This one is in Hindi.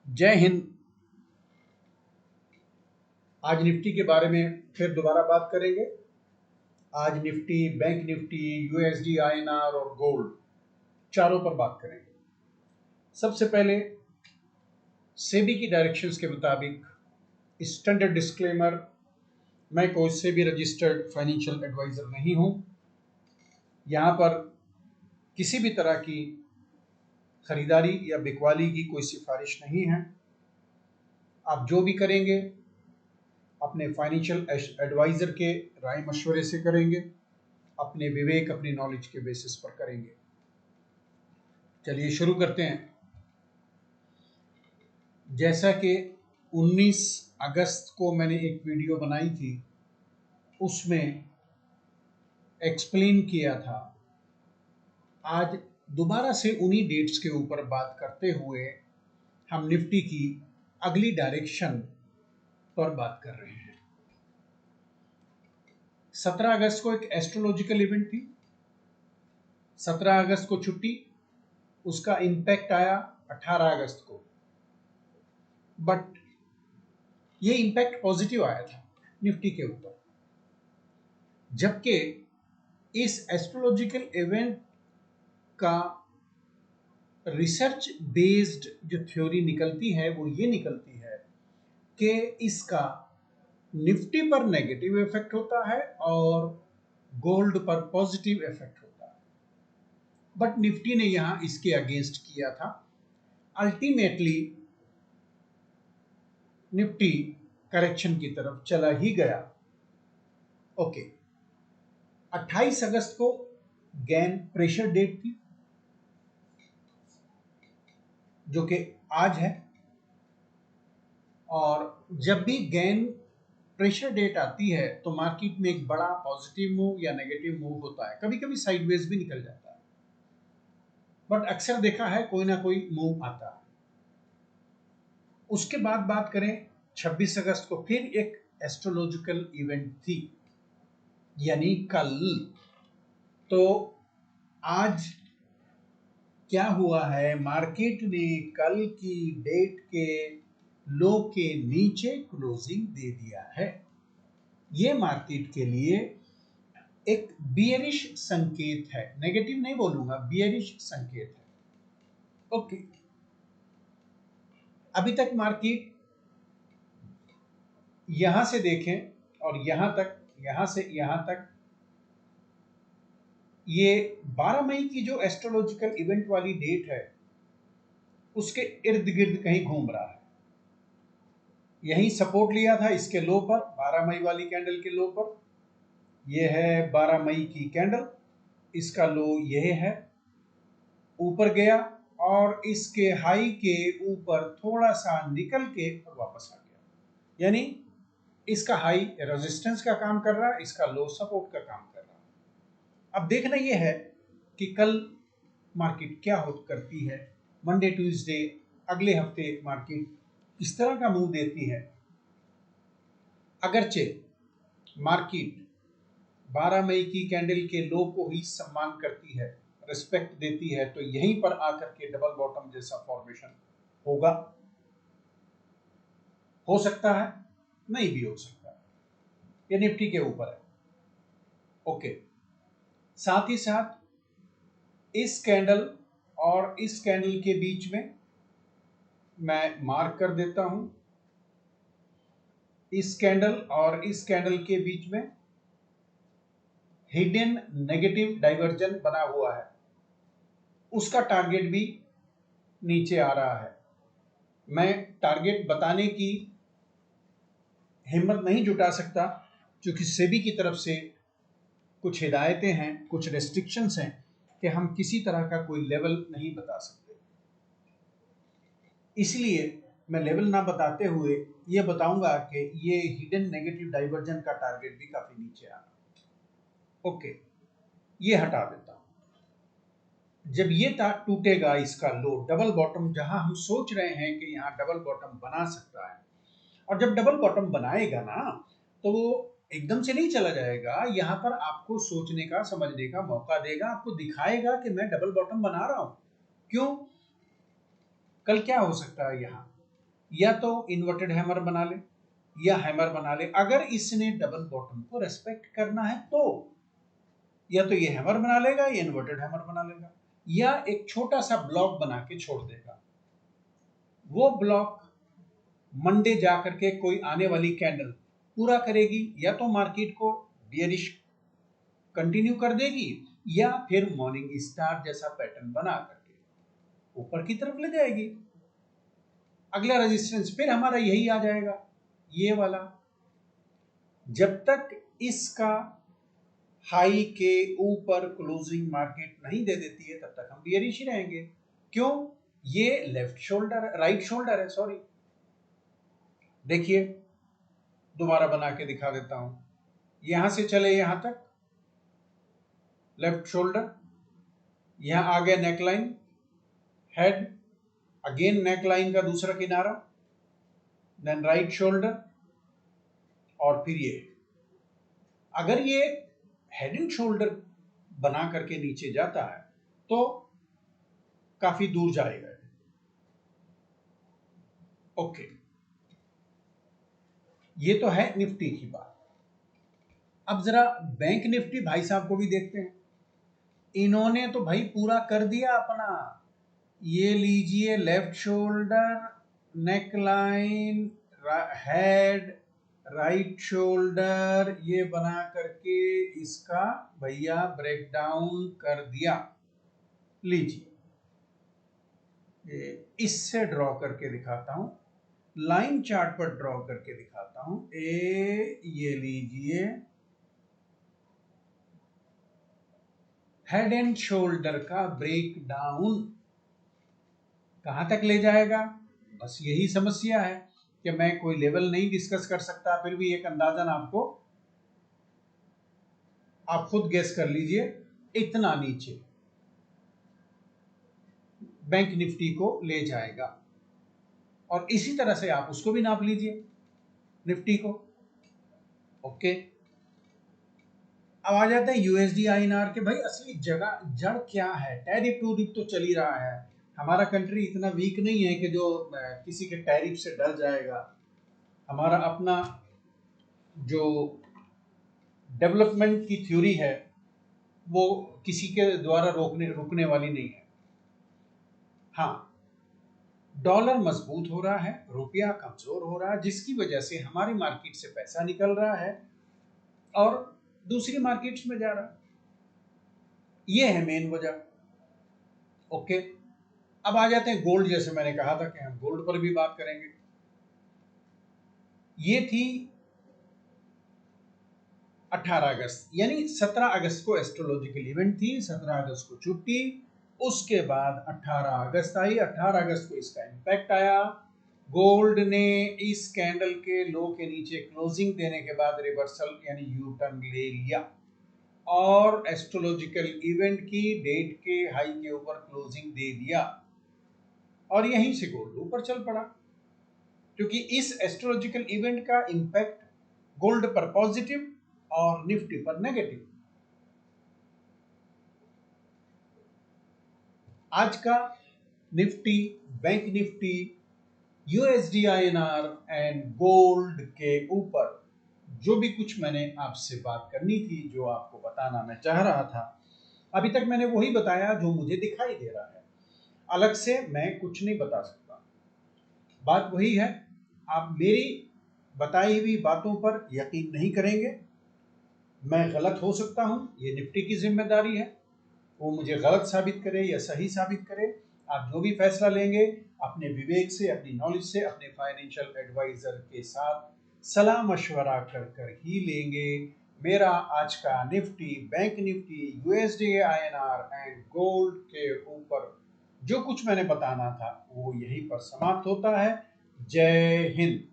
जय हिंद। आज निफ्टी के बारे में फिर दोबारा बात करेंगे। आज Nifty, bank Nifty, USD, INR और गोल्ड चारों पर बात करेंगे। सबसे पहले सेबी की डायरेक्शंस के मुताबिक स्टैंडर्ड डिस्क्लेमर, मैं कोई से भी रजिस्टर्ड फाइनेंशियल एडवाइजर नहीं हूं। यहां पर किसी भी तरह की खरीदारी या बिकवाली की कोई सिफारिश नहीं है। आप जो भी करेंगे अपने फाइनेंशियल एडवाइजर के राय मशवरे से करेंगे, अपने विवेक, अपनी नॉलेज के बेसिस पर करेंगे। चलिए शुरू करते हैं। जैसा कि 19 अगस्त को मैंने एक वीडियो बनाई थी, उसमें एक्सप्लेन किया था। आज दोबारा से उन्हीं डेट्स के ऊपर बात करते हुए हम निफ्टी की अगली डायरेक्शन पर बात कर रहे हैं। 17 अगस्त को एक एस्ट्रोलॉजिकल इवेंट थी। 17 अगस्त को छुट्टी, उसका इम्पैक्ट आया 18 अगस्त को, बट ये इम्पैक्ट पॉजिटिव आया था निफ्टी के ऊपर। जबकि इस एस्ट्रोलॉजिकल इवेंट का रिसर्च बेस्ड जो थ्योरी निकलती है वो ये निकलती है कि इसका निफ्टी पर नेगेटिव इफेक्ट होता है और गोल्ड पर पॉजिटिव इफेक्ट होता है। बट निफ्टी ने यहां इसके अगेंस्ट किया था। अल्टीमेटली निफ्टी करेक्शन की तरफ चला ही गया। ओके, 28 अगस्त को गेन प्रेशर डेट थी, जो कि आज है। और जब भी गेन प्रेशर डेट आती है तो मार्केट में एक बड़ा पॉजिटिव मूव या नेगेटिव मूव होता है। कभी कभी साइडवेज भी निकल जाता है, बट अक्सर देखा है कोई ना कोई मूव आता है। उसके बाद बात करें 26 अगस्त को, फिर एक एस्ट्रोलॉजिकल इवेंट थी, यानी कल। तो आज क्या हुआ है, मार्केट ने कल की डेट के लो के नीचे क्लोजिंग दे दिया है। ये मार्केट के लिए एक बियरिश संकेत है, नेगेटिव नहीं बोलूंगा, बियरिश संकेत है। ओके, अभी तक मार्केट यहां से देखें और यहां तक, यहां से यहां तक, ये 12 मई की जो एस्ट्रोलॉजिकल इवेंट वाली डेट है उसके इर्द गिर्द कहीं घूम रहा है। यही सपोर्ट लिया था इसके लो पर, 12 मई वाली कैंडल के लो पर। यह है 12 मई की कैंडल, इसका लो यह है। ऊपर गया और इसके हाई के ऊपर थोड़ा सा निकल के और वापस आ गया, यानी इसका हाई रेजिस्टेंस का काम कर रहा है, इसका लो सपोर्ट का काम कर रहा है। अब देखना यह है कि कल मार्केट क्या हो करती है। मंडे ट्यूसडे अगले हफ्ते मार्केट किस तरह का मूव देती है। अगरचे मार्केट 12 मई की कैंडल के लो को ही सम्मान करती है, रिस्पेक्ट देती है, तो यहीं पर आकर के डबल बॉटम जैसा फॉर्मेशन होगा। हो सकता है, नहीं भी हो सकता है। ये निफ्टी के ऊपर है। ओके, साथ ही साथ इस कैंडल और इस कैंडल के बीच में मैं मार्क कर देता हूं, इस कैंडल और इस कैंडल के बीच में हिडन नेगेटिव डाइवर्जन बना हुआ है, उसका टारगेट भी नीचे आ रहा है। मैं टारगेट बताने की हिम्मत नहीं जुटा सकता, क्योंकि सेबी की तरफ से कुछ हिदायतें हैं, कुछ रेस्ट्रिक्शंस हैं कि हम किसी तरह का कोई लेवल नहीं बता सकते। इसलिए मैं लेवल ना बताते हुए ये बताऊंगा कि ये हिडन नेगेटिव डाइवर्जन का टारगेट भी काफी नीचे आ रहा है। ओके, ये हटा देता हूं। जब ये टूटेगा, इसका लो, डबल बॉटम जहां हम सोच रहे हैं कि यहां डबल बॉटम बना सकता है, और जब डबल बॉटम बनाएगा ना तो वो एकदम से नहीं चला जाएगा। यहां पर आपको सोचने का, समझने का मौका देगा, आपको दिखाएगा कि मैं डबल बॉटम बना रहा हूं। क्यों? कल क्या हो सकता है, यहां या तो इन्वर्टेड हैमर बना ले या हैमर बना ले। अगर इसने डबल बॉटम को रेस्पेक्ट करना है तो या तो ये हैमर बना लेगा या इन्वर्टेड हैमर बना लेगा, या एक छोटा सा ब्लॉक बना के छोड़ देगा। वो ब्लॉक मंडे जाकर के कोई आने वाली कैंडल पूरा करेगी, या तो मार्केट को बियरिश कंटिन्यू कर देगी या फिर मॉर्निंग स्टार जैसा पैटर्न बना करके ऊपर की तरफ ले जाएगी। अगला रेजिस्टेंस फिर हमारा यही आ जाएगा, ये वाला। जब तक इसका हाई के ऊपर क्लोजिंग मार्केट नहीं दे देती है तब तक हम बियरिश ही रहेंगे। क्यों? ये लेफ्ट शोल्डर, राइट शोल्डर है, सॉरी। देखिए दोबारा बना के दिखा देता हूं। यहां से चले यहां तक लेफ्ट शोल्डर, यहां आ गया नेकलाइन, हेड, अगेन नेकलाइन का दूसरा किनारा, देन राइट शोल्डर, और फिर ये। अगर ये हेड एंड शोल्डर बना करके नीचे जाता है तो काफी दूर जाएगा। ओके, ये तो है निफ्टी की बात। अब जरा बैंक निफ्टी भाई साहब को भी देखते हैं। इन्होंने तो भाई पूरा कर दिया अपना। ये लीजिए, left shoulder, neck line, head, right shoulder, ये बना करके इसका भैया ब्रेकडाउन कर दिया। लीजिए इससे ड्रॉ करके दिखाता हूं, लाइन चार्ट पर ड्रॉ करके दिखाता हूं। ये लीजिए, हेड एंड शोल्डर का ब्रेकडाउन कहां तक ले जाएगा? बस यही समस्या है कि मैं कोई लेवल नहीं डिस्कस कर सकता, फिर भी एक अंदाजन आपको, आप खुद गेस कर लीजिए, इतना नीचे बैंक निफ्टी को ले जाएगा। और इसी तरह से आप उसको भी नाप लीजिए, निफ्टी को। ओके, अब आ जाते हैं यूएसडी आईएनआर के। भाई असली जगह जड़ क्या है? टैरिफ टूरिफ तो चल ही रहा है। हमारा कंट्री इतना वीक नहीं है कि जो किसी के टैरिफ से डर जाएगा। हमारा अपना जो डेवलपमेंट की थ्योरी है वो किसी के द्वारा रुकने वाली नहीं है। हाँ, डॉलर मजबूत हो रहा है, रुपया कमजोर हो रहा है, जिसकी वजह से हमारी मार्केट से पैसा निकल रहा है और दूसरी मार्केट्स में जा रहा है। ये है मेन वजह। ओके, अब आ जाते हैं गोल्ड। जैसे मैंने कहा था कि हम गोल्ड पर भी बात करेंगे। ये थी 18 अगस्त, यानी 17 अगस्त को एस्ट्रोलॉजिकल इवेंट थी, 17 अगस्त को छुट्टी, उसके बाद 18 अगस्त आई। 18 अगस्त को इसका इम्पैक्ट आया। गोल्ड ने इस कैंडल के लो के नीचे क्लोजिंग देने के बाद रिवर्सल यानी यू टर्न ले लिया और एस्ट्रोलॉजिकल इवेंट की डेट के हाई के ऊपर क्लोजिंग दे दिया, और यहीं से गोल्ड ऊपर चल पड़ा, क्योंकि इस एस्ट्रोलॉजिकल इवेंट का इंपैक्ट गोल्ड पर पॉजिटिव और निफ्टी पर नेगेटिव। आज का Nifty, bank Nifty, USD INR and gold के ऊपर जो भी कुछ मैंने आपसे बात करनी थी, जो आपको बताना मैं चाह रहा था, अभी तक मैंने वही बताया जो मुझे दिखाई दे रहा है। अलग से मैं कुछ नहीं बता सकता। बात वही है, आप मेरी बताई हुई बातों पर यकीन नहीं करेंगे। मैं गलत हो सकता हूं, ये निफ्टी की जिम्मेदारी है, वो मुझे गलत साबित करे या सही साबित करे। आप जो भी फैसला लेंगे अपने विवेक से, अपनी नॉलेज से, अपने फाइनेंशियल एडवाइजर के साथ सलाह मशवरा कर कर ही लेंगे। मेरा आज का Nifty, bank Nifty, USD INR and gold के ऊपर जो कुछ मैंने बताना था वो यहीं पर समाप्त होता है। जय हिंद।